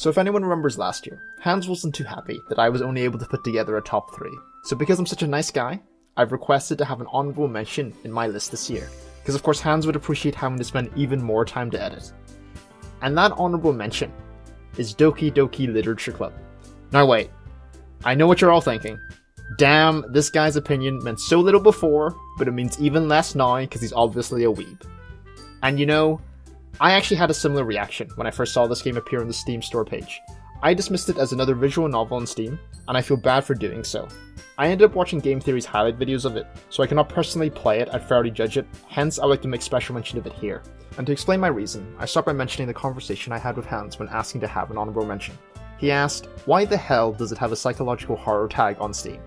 So if anyone remembers last year, Hans wasn't too happy that I was only able to put together a top 3. So because I'm such a nice guy, I've requested to have an honorable mention in my list this year. Because of course Hans would appreciate having to spend even more time to edit. And that honorable mention is Doki Doki Literature Club. Now wait, I know what you're all thinking. Damn, this guy's opinion meant so little before, but it means even less now because he's obviously a weeb. And you know, I actually had a similar reaction when I first saw this game appear on the Steam store page. I dismissed it as another visual novel on Steam, and I feel bad for doing so. I ended up watching Game Theory's highlight videos of it, so I cannot personally play it and fairly judge it, hence I like to make special mention of it here. And to explain my reason, I start by mentioning the conversation I had with Hans when asking to have an honorable mention. He asked, why the hell does it have a psychological horror tag on Steam?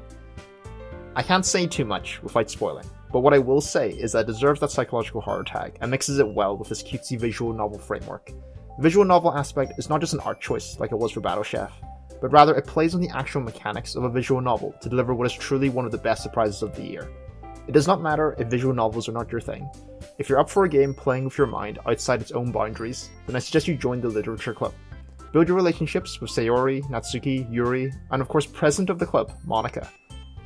I can't say too much without spoiling, but what I will say is that it deserves that psychological horror tag and mixes it well with this cutesy visual novel framework. The visual novel aspect is not just an art choice like it was for Battle Chef, but rather it plays on the actual mechanics of a visual novel to deliver what is truly one of the best surprises of the year. It does not matter if visual novels are not your thing. If you're up for a game playing with your mind outside its own boundaries, then I suggest you join the Literature Club. Build your relationships with Sayori, Natsuki, Yuri, and of course president of the club, Monica.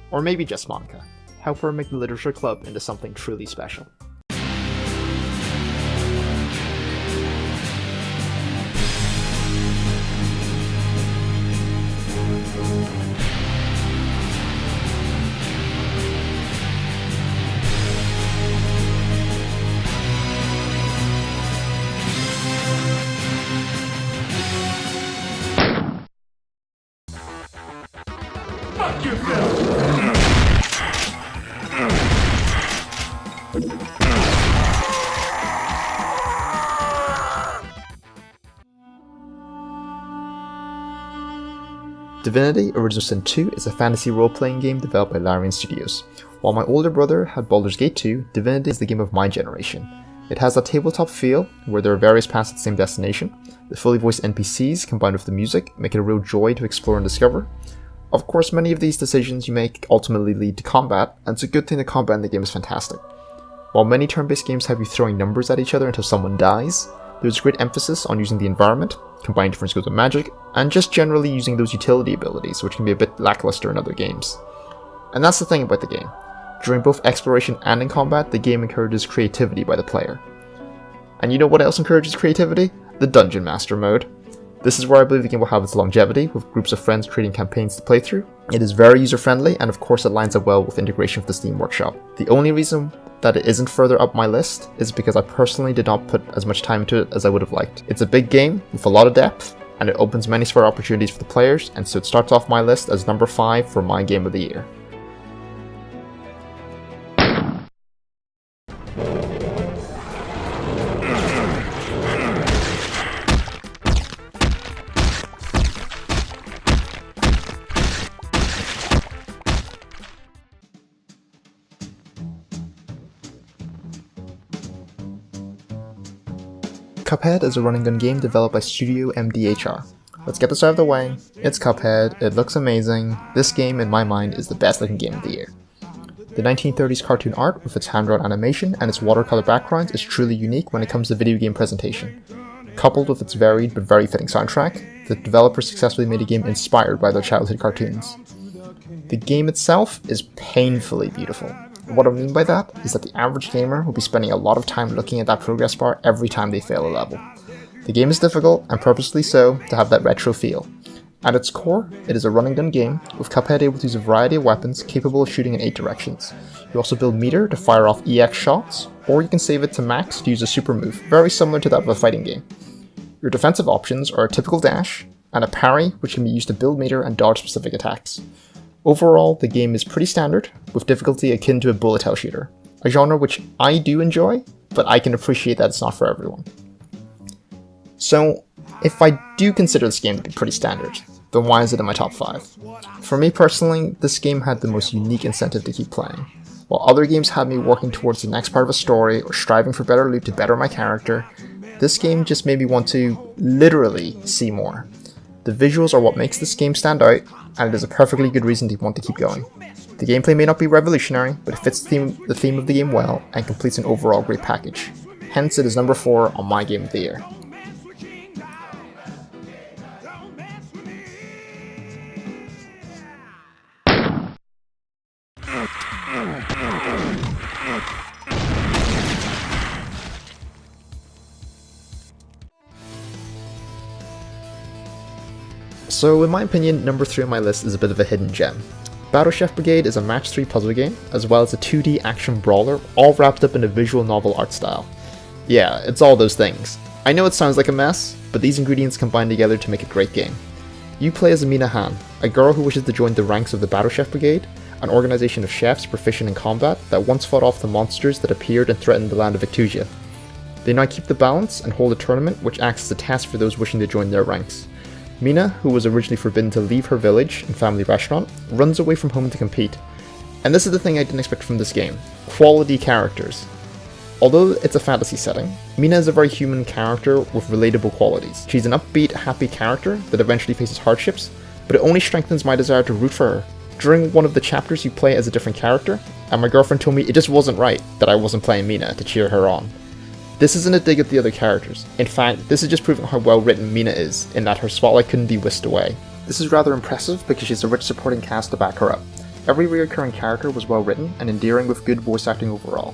Or maybe just Monica. Help her make the Literature Club into something truly special. Fuck yourself! Divinity Original Sin 2 is a fantasy role-playing game developed by Larian Studios. While my older brother had Baldur's Gate 2, Divinity is the game of my generation. It has that tabletop feel, where there are various paths to the same destination. The fully voiced NPCs combined with the music make it a real joy to explore and discover. Of course, many of these decisions you make ultimately lead to combat, and it's a good thing the combat in the game is fantastic. While many turn-based games have you throwing numbers at each other until someone dies, there's great emphasis on using the environment, combining different skills of magic, and just generally using those utility abilities, which can be a bit lackluster in other games. And that's the thing about the game. During both exploration and in combat, the game encourages creativity by the player. And you know what else encourages creativity? The Dungeon Master mode. This is where I believe the game will have its longevity, with groups of friends creating campaigns to play through. It is very user-friendly, and of course it lines up well with integration with the Steam Workshop. The only reason that it isn't further up my list is because I personally did not put as much time into it as I would have liked. It's a big game with a lot of depth, and it opens many spare opportunities for the players, and so it starts off my list as number 5 for my game of the year. Cuphead is a run and gun game developed by Studio MDHR. Let's get this out of the way. It's Cuphead, it looks amazing. This game, in my mind, is the best looking game of the year. The 1930s cartoon art with its hand-drawn animation and its watercolor backgrounds is truly unique when it comes to video game presentation. Coupled with its varied but very fitting soundtrack, the developers successfully made a game inspired by their childhood cartoons. The game itself is painfully beautiful. What I mean by that is that the average gamer will be spending a lot of time looking at that progress bar every time they fail a level. The game is difficult, and purposely so, to have that retro feel. At its core, it is a run and gun game, with Cuphead able to use a variety of weapons capable of shooting in 8 directions. You also build meter to fire off EX shots, or you can save it to max to use a super move, very similar to that of a fighting game. Your defensive options are a typical dash, and a parry, which can be used to build meter and dodge specific attacks. Overall, the game is pretty standard, with difficulty akin to a bullet hell shooter, a genre which I do enjoy, but I can appreciate that it's not for everyone. So, if I do consider this game to be pretty standard, then why is it in my top 5? For me personally, this game had the most unique incentive to keep playing. While other games had me working towards the next part of a story or striving for better loot to better my character, this game just made me want to literally see more. The visuals are what makes this game stand out, and it is a perfectly good reason to want to keep going. The gameplay may not be revolutionary, but it fits the theme of the game well and completes an overall great package. Hence it is number 4 on my game of the year. So in my opinion, number 3 on my list is a bit of a hidden gem. Battle Chef Brigade is a match 3 puzzle game, as well as a 2D action brawler, all wrapped up in a visual novel art style. Yeah, it's all those things. I know it sounds like a mess, but these ingredients combine together to make a great game. You play as Amina Han, a girl who wishes to join the ranks of the Battle Chef Brigade, an organization of chefs proficient in combat that once fought off the monsters that appeared and threatened the land of Victusia. They now keep the balance and hold a tournament which acts as a test for those wishing to join their ranks. Mina, who was originally forbidden to leave her village and family restaurant, runs away from home to compete. And this is the thing I didn't expect from this game: quality characters. Although it's a fantasy setting, Mina is a very human character with relatable qualities. She's an upbeat, happy character that eventually faces hardships, but it only strengthens my desire to root for her. During one of the chapters you play as a different character, and my girlfriend told me it just wasn't right that I wasn't playing Mina to cheer her on. This isn't a dig at the other characters. In fact, this is just proving how well written Mina is, in that her spotlight couldn't be whisked away. This is rather impressive because she has a rich supporting cast to back her up. Every recurring character was well written and endearing with good voice acting overall.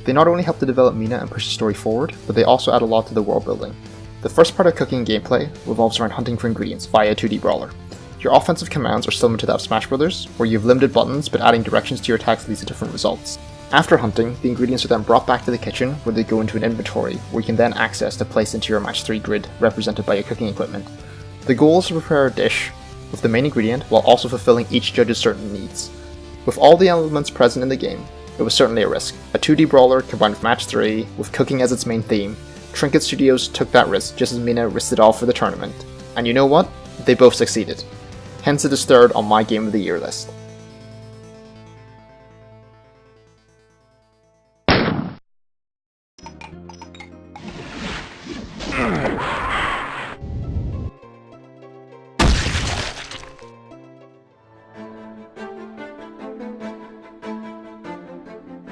They not only help to develop Mina and push the story forward, but they also add a lot to the world building. The first part of cooking gameplay revolves around hunting for ingredients via a 2D brawler. Your offensive commands are similar to that of Smash Bros, where you have limited buttons, but adding directions to your attacks leads to different results. After hunting, the ingredients are then brought back to the kitchen, where they go into an inventory, where you can then access to place into your match 3 grid, represented by your cooking equipment. The goal is to prepare a dish with the main ingredient, while also fulfilling each judge's certain needs. With all the elements present in the game, it was certainly a risk. A 2D brawler combined with match 3, with cooking as its main theme. Trinket Studios took that risk, just as Mina risked it all for the tournament. And you know what? They both succeeded. Hence it is third on my Game of the Year list.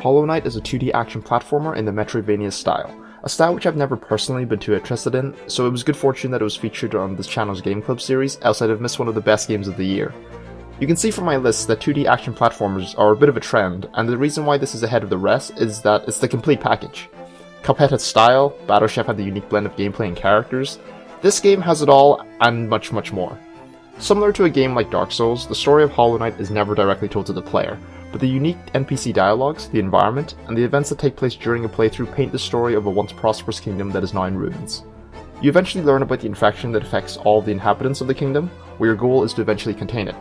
Hollow Knight is a 2D action platformer in the Metroidvania style, a style which I've never personally been too interested in, so it was good fortune that it was featured on this channel's Game Club series, else I'd have missed one of the best games of the year. You can see from my list that 2D action platformers are a bit of a trend, and the reason why this is ahead of the rest is that it's the complete package. Cuphead had style, Battle Chef had the unique blend of gameplay and characters. This game has it all, and much, much more. Similar to a game like Dark Souls, the story of Hollow Knight is never directly told to the player, but the unique NPC dialogues, the environment, and the events that take place during a playthrough paint the story of a once prosperous kingdom that is now in ruins. You eventually learn about the infection that affects all the inhabitants of the kingdom, where your goal is to eventually contain it.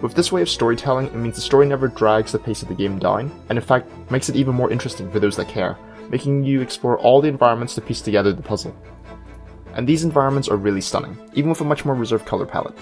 With this way of storytelling, it means the story never drags the pace of the game down, and in fact makes it even more interesting for those that care, making you explore all the environments to piece together the puzzle. And these environments are really stunning, even with a much more reserved color palette.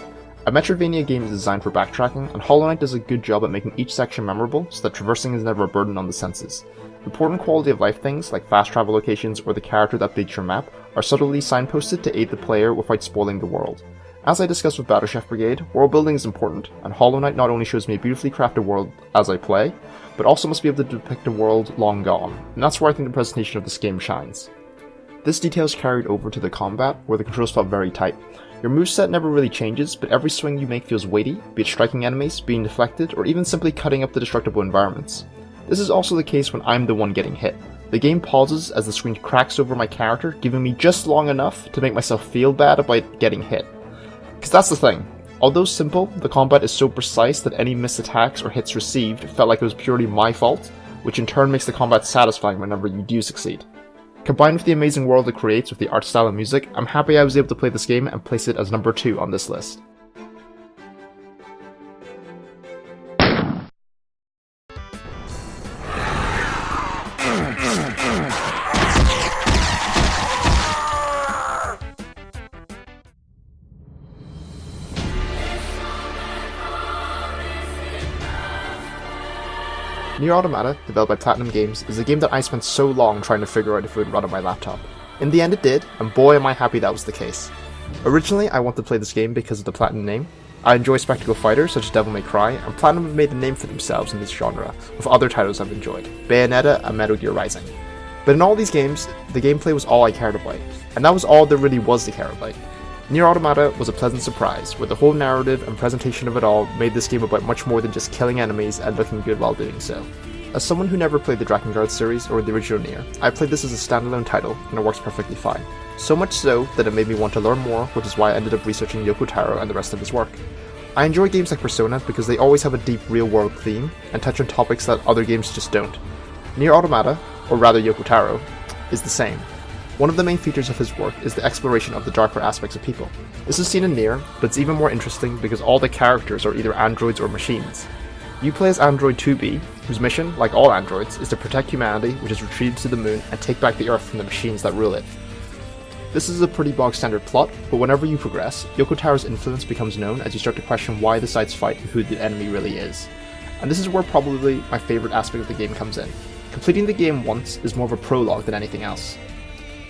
A Metroidvania game is designed for backtracking, and Hollow Knight does a good job at making each section memorable so that traversing is never a burden on the senses. Important quality of life things, like fast travel locations or the character that updates your map, are subtly signposted to aid the player without spoiling the world. As I discussed with Battle Chef Brigade, world building is important, and Hollow Knight not only shows me a beautifully crafted world as I play, but also must be able to depict a world long gone, and that's where I think the presentation of this game shines. This detail is carried over to the combat, where the controls felt very tight. Your moveset never really changes, but every swing you make feels weighty, be it striking enemies, being deflected, or even simply cutting up the destructible environments. This is also the case when I'm the one getting hit. The game pauses as the screen cracks over my character, giving me just long enough to make myself feel bad about getting hit. Because that's the thing. Although simple, the combat is so precise that any missed attacks or hits received felt like it was purely my fault, which in turn makes the combat satisfying whenever you do succeed. Combined with the amazing world it creates with the art style and music, I'm happy I was able to play this game and place it as number 2 on this list. Nier Automata, developed by Platinum Games, is a game that I spent so long trying to figure out if it would run on my laptop. In the end it did, and boy am I happy that was the case. Originally I wanted to play this game because of the Platinum name. I enjoy spectacle fighters such as Devil May Cry, and Platinum have made a name for themselves in this genre, with other titles I've enjoyed, Bayonetta and Metal Gear Rising. But in all these games, the gameplay was all I cared about, and that was all there really was to care about. Nier Automata was a pleasant surprise, where the whole narrative and presentation of it all made this game about much more than just killing enemies and looking good while doing so. As someone who never played the Drakengard series or the original Nier, I played this as a standalone title, and it works perfectly fine. So much so that it made me want to learn more, which is why I ended up researching Yoko Taro and the rest of his work. I enjoy games like Persona because they always have a deep real-world theme and touch on topics that other games just don't. Nier Automata, or rather Yoko Taro, is the same. One of the main features of his work is the exploration of the darker aspects of people. This is seen in Nier, but it's even more interesting because all the characters are either androids or machines. You play as android 2B, whose mission, like all androids, is to protect humanity, which is retreated to the moon, and take back the Earth from the machines that rule it. This is a pretty bog standard plot, but whenever you progress, Yoko Taro's influence becomes known as you start to question why the sides fight and who the enemy really is. And this is where probably my favourite aspect of the game comes in. Completing the game once is more of a prologue than anything else.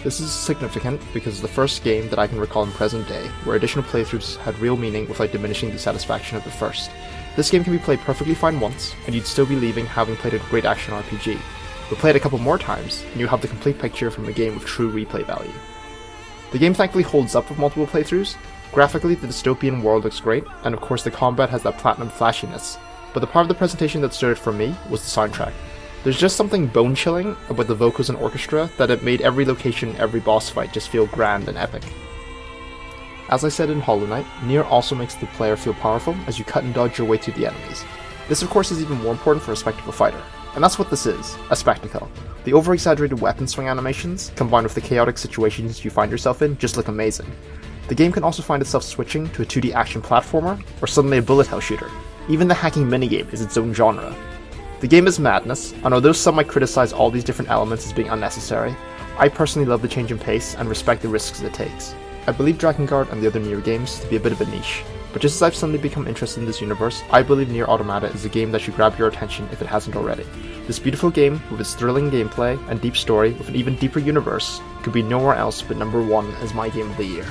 This is significant because it's the first game that I can recall in present day where additional playthroughs had real meaning without diminishing the satisfaction of the first. This game can be played perfectly fine once, and you'd still be leaving having played a great action RPG, but play it a couple more times, and you have the complete picture from a game with true replay value. The game thankfully holds up with multiple playthroughs. Graphically, the dystopian world looks great, and of course the combat has that platinum flashiness, but the part of the presentation that stood out for me was the soundtrack. There's just something bone-chilling about the vocals and orchestra that it made every location, every boss fight just feel grand and epic. As I said in Hollow Knight, Nier also makes the player feel powerful as you cut and dodge your way through the enemies. This of course is even more important for a spectacle fighter, and that's what this is, a spectacle. The over-exaggerated weapon swing animations, combined with the chaotic situations you find yourself in, just look amazing. The game can also find itself switching to a 2D action platformer, or suddenly a bullet hell shooter. Even the hacking minigame is its own genre. The game is madness, and although some might criticize all these different elements as being unnecessary, I personally love the change in pace and respect the risks it takes. I believe Drakengard and the other Nier games to be a bit of a niche, but just as I've suddenly become interested in this universe, I believe Nier Automata is a game that should grab your attention if it hasn't already. This beautiful game, with its thrilling gameplay and deep story with an even deeper universe, could be nowhere else but number 1 as my game of the year.